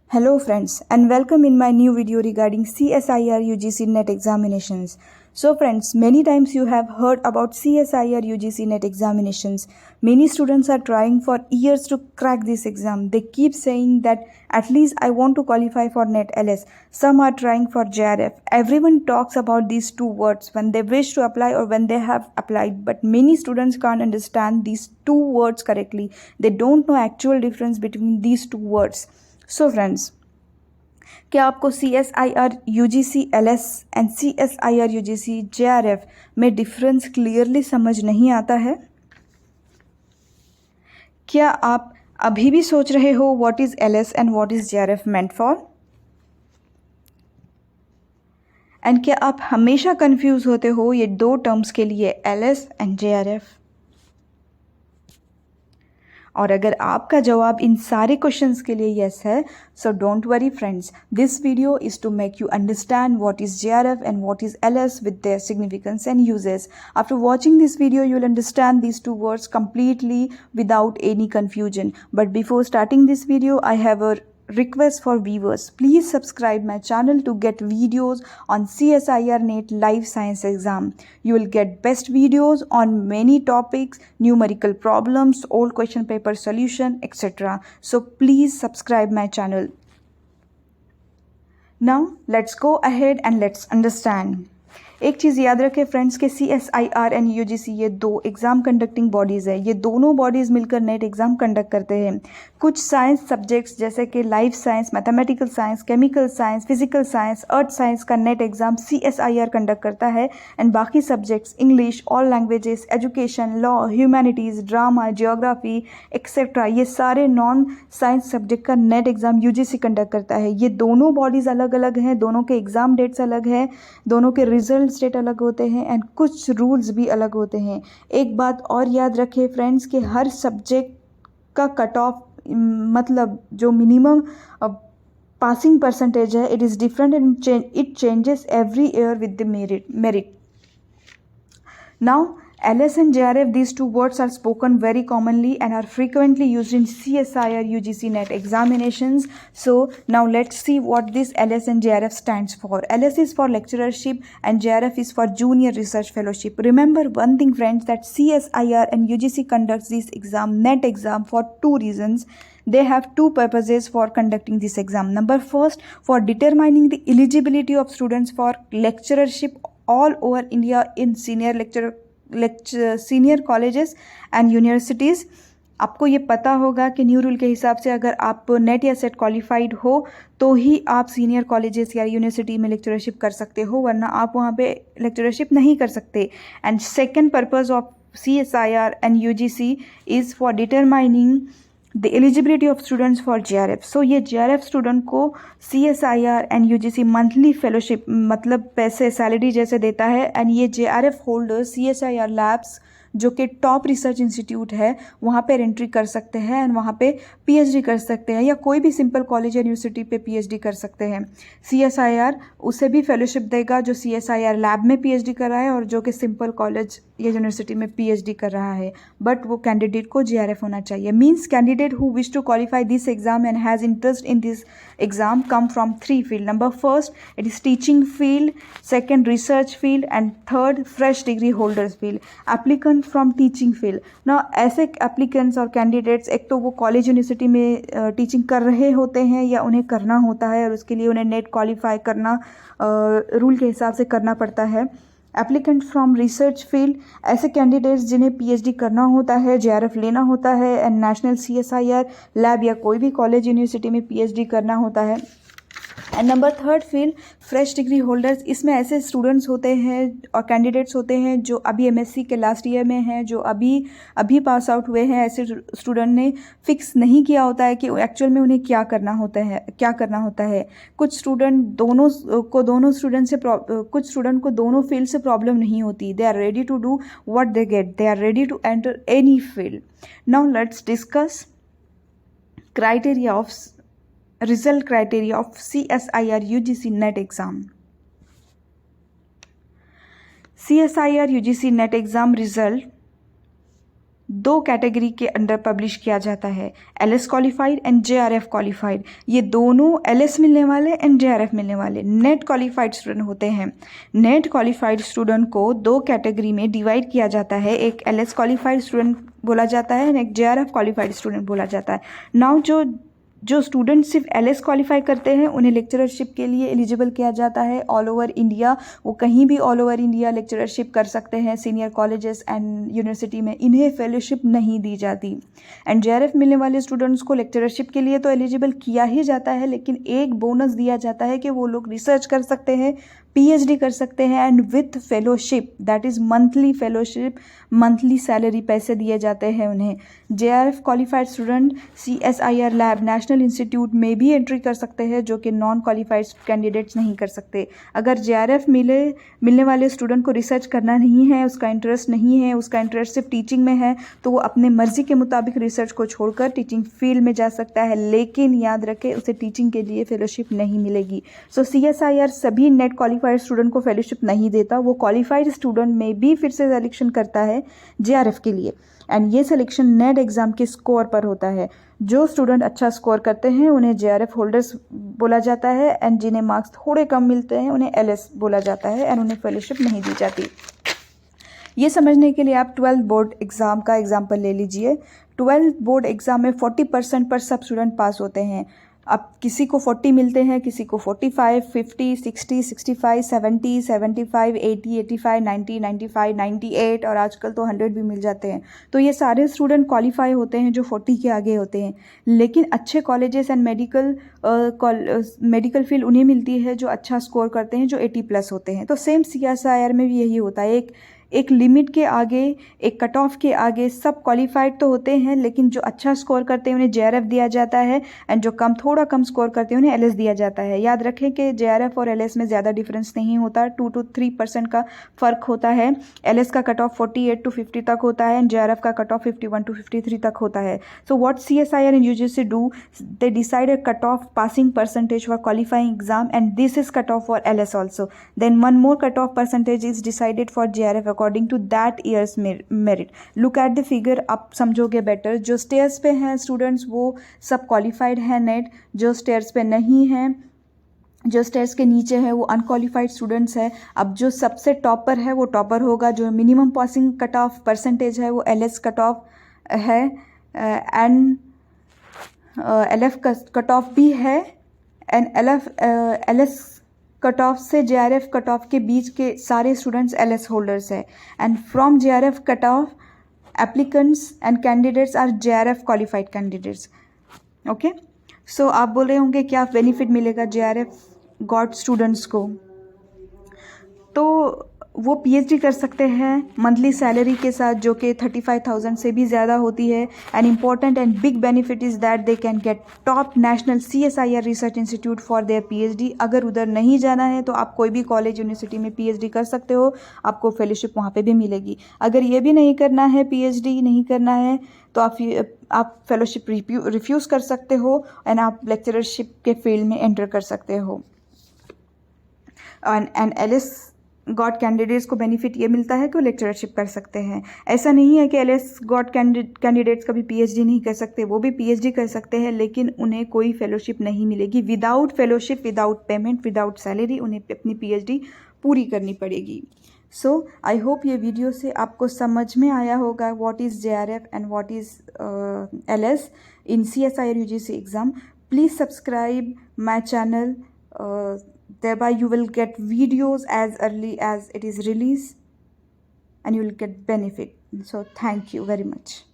Hello friends and welcome in my new video regarding CSIR UGC NET examinations. So friends, many times you have heard about CSIR UGC NET examinations. Many students are trying for years to crack this exam. They keep saying that at least I want to qualify for NET LS. Some are trying for JRF. Everyone talks about these two words when they wish to apply or when they have applied. But many students can't understand these two words correctly. They don't know actual difference between these two words. So friends, क्या आपको CSIR UGC LS and CSIR UGC JRF में difference clearly समझ नहीं आता है? क्या आप अभी भी सोच रहे हो what is LS and what is JRF meant for? And क्या आप हमेशा कंफ्यूज होते हो ये दो टर्म्स के लिए, LS एंड JRF? और अगर आपका जवाब इन सारे क्वेश्चंस के लिए यस है, so don't worry friends, this video is to make you understand what is JRF and what is LS with their significance and uses. After watching this video, you will understand these two words completely without any confusion. But before starting this video, I have a request for viewers. Please subscribe my channel to get videos on CSIR NET live science exam. You will get best videos on many topics, numerical problems, old question paper solution, etc. So please subscribe my channel. Now let's go ahead and let's understand. एक चीज़ याद रखें friends के CSIR and UGC ये दो exam conducting bodies है. ये दोनों bodies मिलकर नेट एग्ज़ाम कंडक्ट करते हैं. कुछ साइंस सब्जेक्ट्स जैसे कि life science, mathematical science, chemical science, physical science, earth science का नेट एग्ज़ाम CSIR कंडक्ट करता है. एंड बाकी subjects English, all languages, education, law, humanities, drama, geography etcetera, ये सारे नॉन साइंस सब्जेक्ट का नेट एग्ज़ाम UGC कंडक्ट करता है. ये दोनों बॉडीज़ अलग अलग हैं, दोनों के एग्ज़ाम डेट्स अलग हैं, दोनों के रिजल्ट स्टेट अलग होते हैं एंड कुछ रूल्स भी अलग होते हैं. एक बात और याद रखें फ्रेंड्स कि हर सब्जेक्ट का कट ऑफ मतलब जो मिनिमम पासिंग परसेंटेज है, it is different and it changes every year with the merit. Now LS and JRF, these two words are spoken very commonly and are frequently used in CSIR UGC NET examinations. So now let's see what this LS and JRF stands for. LS is for lecturership and JRF is for junior research fellowship. Remember one thing friends, that CSIR and UGC conducts this exam, NET exam, for two reasons. They have two purposes for conducting this exam. Number first, for determining the eligibility of students for lecturership all over India in senior colleges and universities. आपको ये पता होगा कि new rule के हिसाब से अगर आप नेट या सेट क्वालिफाइड हो तो ही आप सीनियर कॉलेजेस या यूनिवर्सिटी में लेक्चरशिप कर सकते हो, वरना आप वहाँ पे लेक्चरशिप नहीं कर सकते. And second purpose of CSIR and UGC is for determining the eligibility of students for JRF. So ये JRF स्टूडेंट को CSIR and UGC monthly fellowship मतलब पैसे सैलरी जैसे देता है. एंड ये JRF होल्डर CSIR लैब्स जो कि टॉप रिसर्च इंस्टीट्यूट है वहाँ पर एंट्री कर सकते हैं एंड वहाँ पे PhD कर सकते हैं, या कोई भी सिंपल कॉलेज या यूनिवर्सिटी पे PhD कर सकते हैं. CSIR उसे भी फेलोशिप देगा जो CSIR लैब में PhD कर रहा है और जो कि सिंपल कॉलेज या यूनिवर्सिटी में PhD कर रहा है. बट वो कैंडिडेट को JRF होना चाहिए. Means candidate who wish to qualify this exam and has interest in this exam come from three field. Number first, it is teaching field, second research field and third fresh degree holders field. Applicant from teaching field. ना ऐसे applicants और candidates, एक तो वो college university में teaching कर रहे होते हैं या उन्हें करना होता है और उसके लिए उन्हें नेट क्वालिफाई करना रूल के हिसाब से करना पड़ता है. एप्लीकेंट फ्रॉम रिसर्च फील्ड, ऐसे कैंडिडेट्स जिन्हें PhD करना होता है, JRF लेना होता है एंड नेशनल CSIR लैब या कोई भी कॉलेज यूनिवर्सिटी में PhD करना होता है. And number third field, fresh degree holders. इसमें ऐसे स्टूडेंट्स होते हैं और कैंडिडेट्स होते हैं जो अभी MSc के लास्ट ईयर में हैं, जो अभी पास आउट हुए हैं. ऐसे स्टूडेंट ने फिक्स नहीं किया होता है कि एक्चुअल में उन्हें क्या करना होता है. कुछ स्टूडेंट कुछ स्टूडेंट को दोनों फील्ड से प्रॉब्लम नहीं होती. They are ready to do what they get, they are ready to enter any field. Now let's discuss result criteria of CSIR UGC NET exam. CSIR UGC NET exam result दो category के under publish किया जाता है, LS qualified and JRF qualified. ये दोनों LS मिलने वाले and JRF मिलने वाले नेट क्वालिफाइड स्टूडेंट होते हैं। नेट क्वालिफाइड स्टूडेंट को दो कैटेगरी में डिवाइड किया जाता है, एक एलएस क्वालिफाइड स्टूडेंट बोला जाता है एंड एक जेआरएफ क्वालिफाइड स्टूडेंट बोला जाता है। नाउ जो स्टूडेंट सिर्फ एलएस क्वालिफाई करते हैं उन्हें लेक्चरशिप के लिए एलिजिबल किया जाता है ऑल ओवर इंडिया। वो कहीं भी ऑल ओवर इंडिया लेक्चरशिप कर सकते हैं सीनियर कॉलेजेस एंड यूनिवर्सिटी में, इन्हें फेलोशिप नहीं दी जाती। एंड जेआरएफ मिलने वाले स्टूडेंट्स को लेक्चरशिप के लिए तो एलिजिबल किया ही जाता है, लेकिन एक बोनस दिया जाता है कि वो लोग रिसर्च कर सकते हैं, पीएचडी कर सकते हैं and with fellowship, that is monthly fellowship, monthly salary पैसे दिए जाते हैं उन्हें। JRF qualified student CSIR lab national institute में भी एंट्री कर सकते हैं, जो कि नॉन क्वालिफाइड कैंडिडेट्स नहीं कर सकते। अगर जेआरएफ मिलने वाले स्टूडेंट को रिसर्च करना नहीं है, उसका इंटरेस्ट नहीं है, उसका इंटरेस्ट सिर्फ टीचिंग में है, तो वो अपने मर्जी के मुताबिक रिसर्च को छोड़कर टीचिंग फील्ड में जा सकता है, लेकिन याद रखें उसे टीचिंग के लिए फेलोशिप नहीं मिलेगी। सो CSIR सभी नेट क्वालिफाइड स्टूडेंट को फेलोशिप नहीं देता, वो क्वालिफाइड स्टूडेंट में भी फिर से सिलेक्शन करता है जेआरएफ के लिए, एंड ये सिलेक्शन नेट एग्जाम के स्कोर पर होता है। जो स्टूडेंट अच्छा स्कोर करते हैं उन्हें जेआरएफ होल्डर्स बोला जाता है, एंड जिन्हें मार्क्स थोड़े कम मिलते हैं उन्हें एलएस बोला जाता है, एंड उन्हें फेलोशिप नहीं दी जाती। ये समझने के लिए आप 12th बोर्ड एग्ज़ाम का एग्जाम्पल ले लीजिए। 12th बोर्ड एग्ज़ाम में 40% पर सब स्टूडेंट पास होते हैं। अब किसी को 40 मिलते हैं, किसी को 45, 50, 60, 65, 70, 75, 80, 85, 90, 95, 98 और आजकल तो 100 भी मिल जाते हैं। तो ये सारे स्टूडेंट क्वालिफाई होते हैं जो 40 के आगे होते हैं, लेकिन अच्छे कॉलेजेस एंड मेडिकल फील्ड उन्हें मिलती है जो अच्छा स्कोर करते हैं, जो 80+ होते हैं। तो सेम CSIR में भी यही होता है, एक लिमिट के आगे, एक कट ऑफ के आगे सब क्वालिफाइड तो होते हैं, लेकिन जो अच्छा स्कोर करते हैं उन्हें जेआरएफ दिया जाता है, एंड जो थोड़ा कम स्कोर करते हैं उन्हें एलएस दिया जाता है। याद रखें कि जेआरएफ और एलएस में ज़्यादा डिफरेंस नहीं होता, 2 to 3% का फ़र्क होता है। एलएस का कट ऑफ 48 to 50 तक होता है एंड जेआरएफ का कट ऑफ 51 to 53 तक होता है। So what CSIR and UGC do, they decide a cut off passing percentage for qualifying exam, and this is cut off for LS also. Then one more cut off percentage is decided for JRF according to that year's merit. Look at the figure, आप समझोगे better. जो stairs पे हैं students वो सब qualified हैं net, जो stairs पे नहीं हैं, जो स्टेयर्स के नीचे है वो अनक्वालिफाइड स्टूडेंट्स है। अब जो सबसे टॉपर है वो टॉपर होगा, जो minimum passing cut off percentage है वो LS कट ऑफ है, एंड LF कट ऑफ भी है, एंड LS कट ऑफ से JRF कट ऑफ के बीच के सारे स्टूडेंट्स LS होल्डर्स है, and from JRF cut off applicants and candidates are JRF qualified candidates. Okay, so आप बोल रहे होंगे क्या बेनिफिट मिलेगा JRF गॉट स्टूडेंट्स को? तो वो PhD कर सकते हैं मंथली सैलरी के साथ, जो कि 35,000 से भी ज़्यादा होती है। And important and big benefit is that they can get top national CSIR research institute for their PhD। अगर उधर नहीं जाना है तो आप कोई भी कॉलेज यूनिवर्सिटी में PhD कर सकते हो, आपको फेलोशिप वहाँ पे भी मिलेगी। अगर ये भी नहीं करना है, PhD नहीं करना है, तो आप फेलोशिप रिफ्यूज़ कर सकते हो एंड आप लेक्चरशिप के फील्ड में एंटर कर सकते हो। एंड LS गॉड कैंडिडेट्स को बेनिफिट ये मिलता है कि वो लेक्चरशिप कर सकते हैं। ऐसा नहीं है कि LS गॉड कैंडिडेट्स कभी PhD नहीं कर सकते, वो भी PhD कर सकते हैं, लेकिन उन्हें कोई फेलोशिप नहीं मिलेगी। Without fellowship, without payment, without salary उन्हें अपनी PhD पूरी करनी पड़ेगी। सो आई होप ये वीडियो से आपको समझ में आया होगा what is JRF and what is LS in CSIR UGC exam. Please subscribe my channel, thereby you will get videos as early as it is released and you will get benefit. So thank you very much.